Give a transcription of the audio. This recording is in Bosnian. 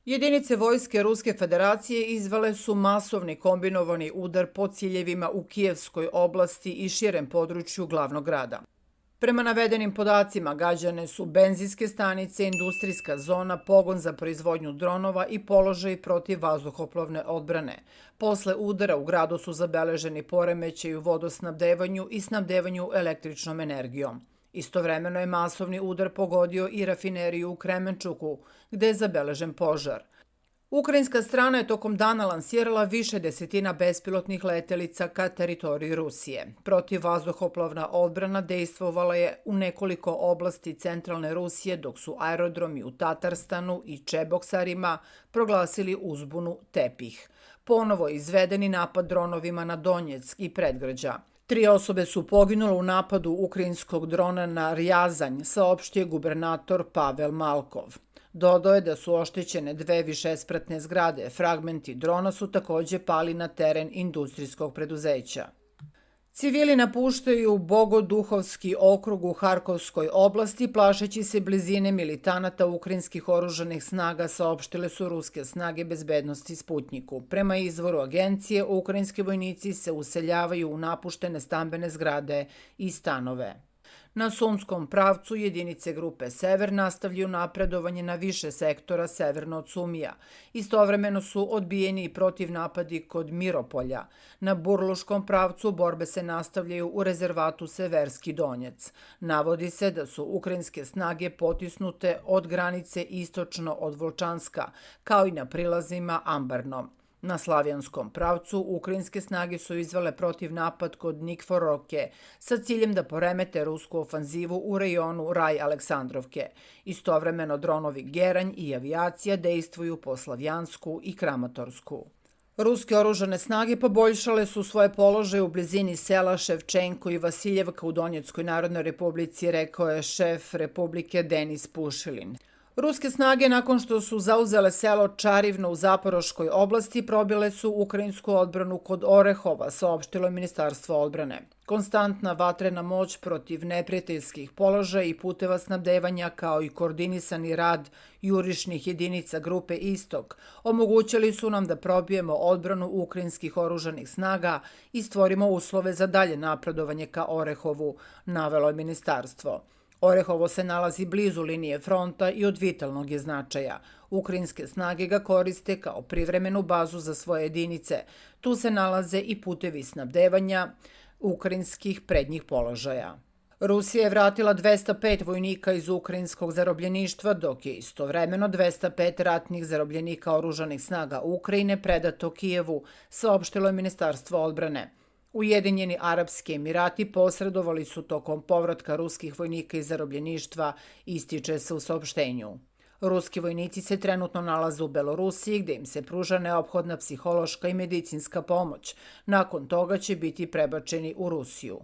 Jedinice vojske Ruske federacije izvele su masovni kombinovani udar po ciljevima u Kijevskoj oblasti i širem području glavnog grada. Prema navedenim podacima gađane su benzinske stanice, industrijska zona, pogon za proizvodnju dronova i položaj protiv vazduhoplovne odbrane. Posle udara u gradu su zabeleženi poremećaji u vodosnabdevanju i snabdevanju električnom energijom. Istovremeno je masovni udar pogodio i rafineriju u Kremenčuku, gde je zabeležen požar. Ukrajinska strana je tokom dana lansirala više desetina bespilotnih letelica ka teritoriji Rusije. Protivvazduhoplovna odbrana dejstvovala je u nekoliko oblasti centralne Rusije, dok su aerodromi u Tatarstanu i Čeboksarima proglasili uzbunu Tepih. Ponovo je izvedeni napad dronovima na Donjeck i predgrađa. 3 osobe su poginule u napadu ukrajinskog drona na Rjazanj, saopštio gubernator Pavel Malkov. Dodao je da su oštećene 2 višespratne zgrade. Fragmenti drona su takođe pali na teren industrijskog preduzeća. Civili napuštaju Bogoduhovski okrug u Harkovskoj oblasti, plašeći se blizine militanata ukrajinskih oružanih snaga, saopštile su ruske snage bezbednosti Sputnjiku. Prema izvoru agencije, ukrajinski vojnici se useljavaju u napuštene stambene zgrade i stanove. Na Sumskom pravcu jedinice grupe Sever nastavljaju napredovanje na više sektora severno od Sumija. Istovremeno su odbijeni i protivnapadi kod Miropolja. Na Burluškom pravcu borbe se nastavljaju u rezervatu Severski Donjec. Navodi se da su ukrajinske snage potisnute od granice istočno od Volčanska, kao i na prilazima Ambarno. Na Slavjanskom pravcu ukrajinske snage su izvele protivnapad kod Nikforoke sa ciljem da poremete rusku ofanzivu u rejonu Raj Aleksandrovke. Istovremeno dronovi Geranj i avijacija dejstvuju po Slavjansku i Kramatorsku. Ruske oružane snage poboljšale su svoje položaje u blizini sela Ševčenko i Vasiljevka u Donjeckoj Narodnoj Republici, rekao je šef Republike Denis Pušilin. Ruske snage, nakon što su zauzele selo Čarivno u Zaporoškoj oblasti, probile su ukrajinsku odbranu kod Orehova, saopštilo je Ministarstvo odbrane. Konstantna vatrena moć protiv neprijateljskih položaja i puteva snabdevanja, kao i koordinisani rad jurišnih jedinica grupe Istok, omogućili su nam da probijemo odbranu ukrajinskih oružanih snaga i stvorimo uslove za dalje napredovanje ka Orehovu, navelo je ministarstvo. Orehovo se nalazi blizu linije fronta i od vitalnog je značaja. Ukrajinske snage ga koriste kao privremenu bazu za svoje jedinice. Tu se nalaze i putevi snabdevanja ukrajinskih prednjih položaja. Rusija je vratila 205 vojnika iz ukrajinskog zarobljeništva, dok je istovremeno 205 ratnih zarobljenika oružanih snaga Ukrajine predato Kijevu, saopštilo je Ministarstvo odbrane. Ujedinjeni Arapski Emirati posredovali su tokom povratka ruskih vojnika iz zarobljeništva, ističe se u saopštenju. Ruski vojnici se trenutno nalaze u Belorusiji, gde im se pruža neophodna psihološka i medicinska pomoć. Nakon toga će biti prebačeni u Rusiju.